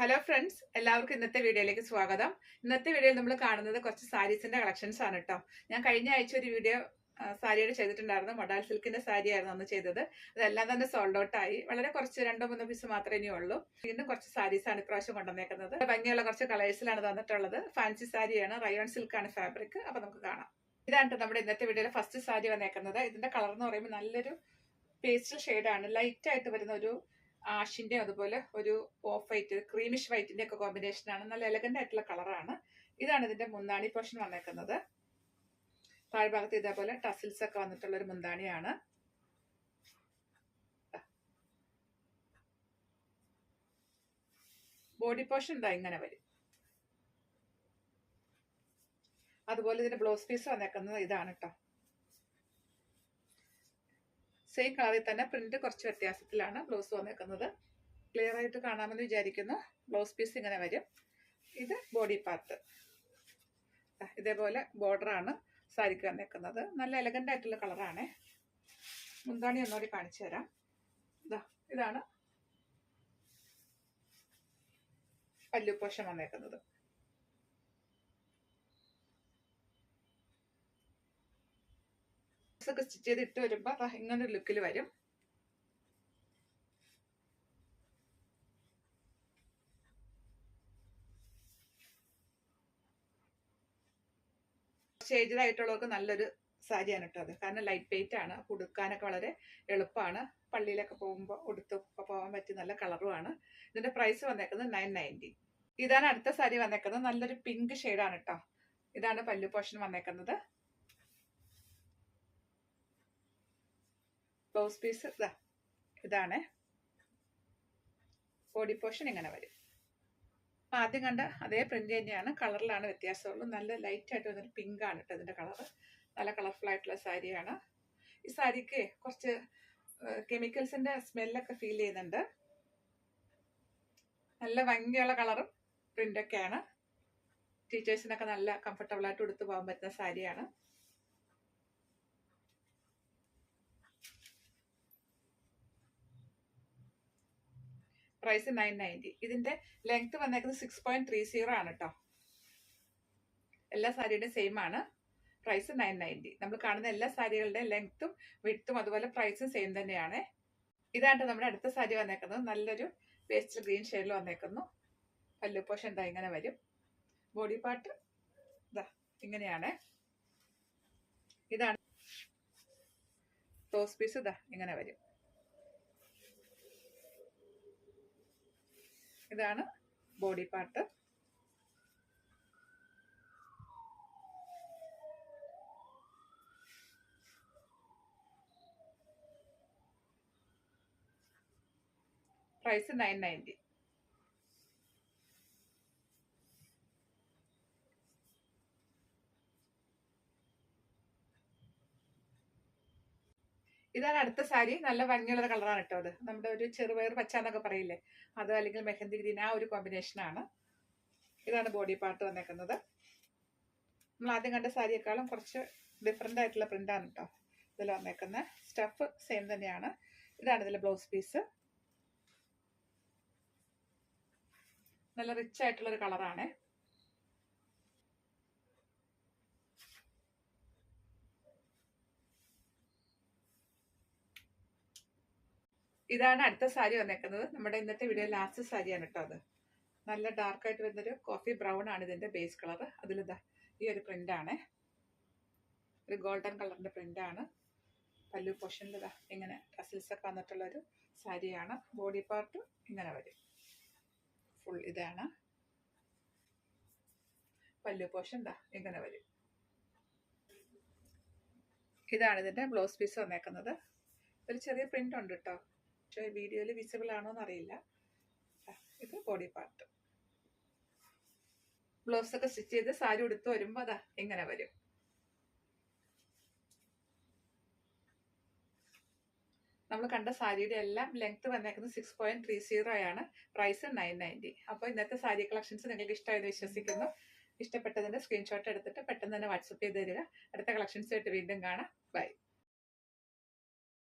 Hello friends, എല്ലാവർക്കും ഇന്നത്തെ വീഡിയോയിലേക്ക് സ്വാഗതം. ഇന്നത്തെ വീഡിയോയിൽ നമ്മൾ കാണുന്നത് കുറച്ച് സാരീസിന്റെ കളക്ഷൻസ് ആണ് കേട്ടോ. ഞാൻ കഴിഞ്ഞ ആഴ്ച ഒരു വീഡിയോ സാരിയുടെ ചെയ്തിട്ടുണ്ടായിരുന്നു. മൊഡാൽ സിൽക്കിന്റെ സാരി ആയിരുന്നു അന്ന് ചെയ്തത്. അതെല്ലാം തന്നെ സോൾഡ് ഔട്ട് ആയി. വളരെ കുറച്ച് 2-3 പീസ് മാത്രമേ ഇനി ഉള്ളൂ. വീണ്ടും കുറച്ച് സാരീസ് ആണ് ഇപ്രാവശ്യം കൊണ്ടുവന്നേക്കുന്നത്. ഭംഗിയുള്ള കുറച്ച് കളേഴ്സിലാണ് തന്നിട്ടുള്ളത്. ഫാൻസി സാരിയാണ്, റയോൺ സിൽക്കാണ് ഫാബ്രിക്. അപ്പൊ നമുക്ക് കാണാം. ഇതാണ് നമ്മുടെ ഇന്നത്തെ വീഡിയോയിലെ ഫസ്റ്റ് സാരി വന്നേക്കുന്നത്. ഇതിന്റെ കളർ എന്ന് പറയുമ്പോൾ നല്ലൊരു പേസ്റ്റൽ ഷെയ്ഡാണ്. ലൈറ്റ് ആയിട്ട് വരുന്ന ഒരു ആഷിന്റെ അതുപോലെ ഒരു ഓഫ് വൈറ്റ്, ക്രീമിഷ് വൈറ്റിന്റെ ഒക്കെ കോമ്പിനേഷൻ ആണ്. നല്ല എലഗന്റ് ആയിട്ടുള്ള കളറാണ്. ഇതാണ് ഇതിന്റെ മുന്താണി പോർഷൻ വന്നേക്കുന്നത്. താഴ്ഭാഗത്ത് ഇതേപോലെ ടസിൽസ് ഒക്കെ വന്നിട്ടുള്ള ഒരു മുന്താണിയാണ്. ബോഡി പോർഷൻ ഇതാ ഇങ്ങനെ വരും. അതുപോലെ ഇതിന്റെ ബ്ലൗസ് പീസ് വന്നേക്കുന്നത് ഇതാണ് കേട്ടോ. സെയിം കളറിൽ തന്നെ പ്രിന്റ് കുറച്ച് വ്യത്യാസത്തിലാണ് ബ്ലൗസ് വന്നേക്കുന്നത്. ക്ലിയർ ആയിട്ട് കാണാമെന്ന് വിചാരിക്കുന്നു. ബ്ലൗസ് പീസ് ഇങ്ങനെ വരും. ഇത് ബോഡി പാർട്ട്. ഇതേപോലെ ബോർഡറാണ് സാരിക്ക് വന്നേക്കുന്നത്. നല്ല എലഗന്റ് ആയിട്ടുള്ള കളറാണ്. മുന്താണി ഒന്നുകൂടി കാണിച്ചു തരാം. ഇതാണ് പല്ലു പോർഷൻ വന്നേക്കുന്നത്. ഒക്കെ സ്റ്റിച്ച് ചെയ്ത് ഇട്ട് വരുമ്പോ ഇങ്ങനെ ഒരു ലുക്കിൽ വരും. ഏജ്ഡ് ആയിട്ടുള്ളവർക്ക് നല്ലൊരു സാരിയാണ് കേട്ടോ അത്. കാരണം ലൈറ്റ് വെയിറ്റ് ആണ്, ഉടുക്കാനൊക്കെ വളരെ എളുപ്പമാണ്. പള്ളിയിലൊക്കെ പോകുമ്പോൾ ഉടുത്ത് പോകാൻ പറ്റിയ നല്ല കളറുമാണ്. ഇതിന്റെ പ്രൈസ് വന്നേക്കുന്നത് 990. ഇതാണ് അടുത്ത സാരി വന്നേക്കുന്നത്. നല്ലൊരു പിങ്ക് ഷെയ്ഡാണ് കേട്ടോ. ഇതാണ് പല്ലു പോർഷൻ വന്നേക്കുന്നത്. ബ്ലൗസ് പീസ് ഇതാണ്. ബോഡി പോർഷൻ ഇങ്ങനെ വരും. ആദ്യം കണ്ട അതേ പ്രിന്റ് തന്നെയാണ്, കളറിലാണ് വ്യത്യാസമുള്ളൂ. നല്ല ലൈറ്റ് ആയിട്ട് വന്നൊരു പിങ്ക് ആണ് കേട്ടോ ഇതിന്റെ കളർ. നല്ല കളർഫുൾ ആയിട്ടുള്ള സാരിയാണ്. ഈ സാരിക്ക് കുറച്ച് കെമിക്കൽസിന്റെ സ്മെല്ലൊക്കെ ഫീൽ ചെയ്യുന്നുണ്ട്. നല്ല ഭംഗിയുള്ള കളറും പ്രിന്റൊക്കെയാണ്. ടീച്ചേഴ്സിനൊക്കെ നല്ല കംഫർട്ടബിൾ ആയിട്ട് ഉടുത്ത് പോകാൻ പറ്റുന്ന സാരിയാണ്. പ്രൈസ് 990. ഇതിന്റെ ലെങ്ത് വന്നേക്കുന്നത് 6.30 ആണ് കേട്ടോ. എല്ലാ സാരിയുടെയും സെയിം ആണ്. പ്രൈസ് 990. നമ്മൾ കാണുന്ന എല്ലാ സാരികളുടെയും ലെങ്ത്തും വിഡ്ത്തും അതുപോലെ പ്രൈസും സെയിം തന്നെയാണ്. ഇതാണ് നമ്മുടെ അടുത്ത സാരി വന്നേക്കുന്നത്. നല്ലൊരു പേസ്റ്റൽ ഗ്രീൻ ഷെയ്ഡിൽ വന്നേക്കുന്നു. പല്ലു പോർഷൻ ഇങ്ങനെ വരും. ബോഡി പാർട്ട് ഇങ്ങനെയാണ്. ഇതാണ് ബ്ലൗസ് പീസ്. ഇങ്ങനെ വരും. ഇതാണ് ബോഡി പാർട്ട്. പ്രൈസ് 990. ഇതാണ് അടുത്ത സാരി. നല്ല ഭംഗിയുള്ള കളറാണ് കേട്ടോ. അത് നമ്മുടെ ഒരു ചെറുപയർ പച്ച എന്നൊക്കെ പറയില്ലേ, അത് അല്ലെങ്കിൽ മെഹന്തി ഗ്രീൻ, ആ ഒരു കോമ്പിനേഷനാണ്. ഇതാണ് ബോഡി പാർട്ട് വന്നേക്കുന്നത്. നമ്മൾ ആദ്യം കണ്ട സാരിയേക്കാളും കുറച്ച് ഡിഫറെൻ്റ് ആയിട്ടുള്ള പ്രിന്റാണ് കേട്ടോ ഇതിൽ വന്നേക്കുന്നത്. സ്റ്റഫ് സെയിം തന്നെയാണ്. ഇതാണ് ഇതിലെ ബ്ലൗസ് പീസ്. നല്ല റിച്ച് ആയിട്ടുള്ളൊരു കളറാണ്. ഇതാണ് അടുത്ത സാരി വന്നേക്കുന്നത്. നമ്മുടെ ഇന്നത്തെ വീഡിയോ ലാസ്റ്റ് സാരിയാണ് കേട്ടോ. അത് നല്ല ഡാർക്ക് ആയിട്ട് വരുന്നൊരു കോഫി ബ്രൗൺ ആണ് ഇതിന്റെ ബേസ് കളർ. അതിലിതാ ഈ ഒരു പ്രിന്റ് ആണ്, ഒരു ഗോൾഡൻ കളറിന്റെ പ്രിന്റ് ആണ്. പല്ലു പോർഷനിൽ ഇങ്ങനെ ടസിൽസ് ഒക്കെ വന്നിട്ടുള്ള ഒരു സാരിയാണ്. ബോഡി പാർട്ട് ഇങ്ങനെ വരും. ഫുൾ ഇതാണ്. പല്ലു പോർഷൻ ഇങ്ങനെ വരും. ഇതാണ് ഇതിന്റെ ബ്ലൗസ് പീസ് വന്നേക്കുന്നത്. ഒരു ചെറിയ പ്രിന്റ് ഉണ്ട് കേട്ടോ, പക്ഷേ വീഡിയോയിൽ വിസിബിൾ ആണോ എന്നറിയില്ല. ഇത് ബോഡി പാർട്ട്. ബ്ലൗസ് ഒക്കെ സ്റ്റിച്ച് ചെയ്ത് സാരി ഉടുത്ത് വരുമ്പോൾ ഇങ്ങനെ വരും. നമ്മൾ കണ്ട സാരിയുടെ എല്ലാം ലെങ്ത് വന്നേക്കുന്നത് 6.30 ആണ്. പ്രൈസ് 990. അപ്പോൾ ഇന്നത്തെ സാരി കളക്ഷൻസ് നിങ്ങൾക്ക് ഇഷ്ടമായെന്ന് വിശ്വസിക്കുന്നു. ഇഷ്ടപ്പെട്ടതിന്റെ സ്ക്രീൻഷോട്ട് എടുത്തിട്ട് പെട്ടെന്ന് തന്നെ വാട്സപ്പ് ചെയ്ത് തരിക. അടുത്ത കളക്ഷൻസ് ആയിട്ട് വീണ്ടും കാണാം. ബൈ.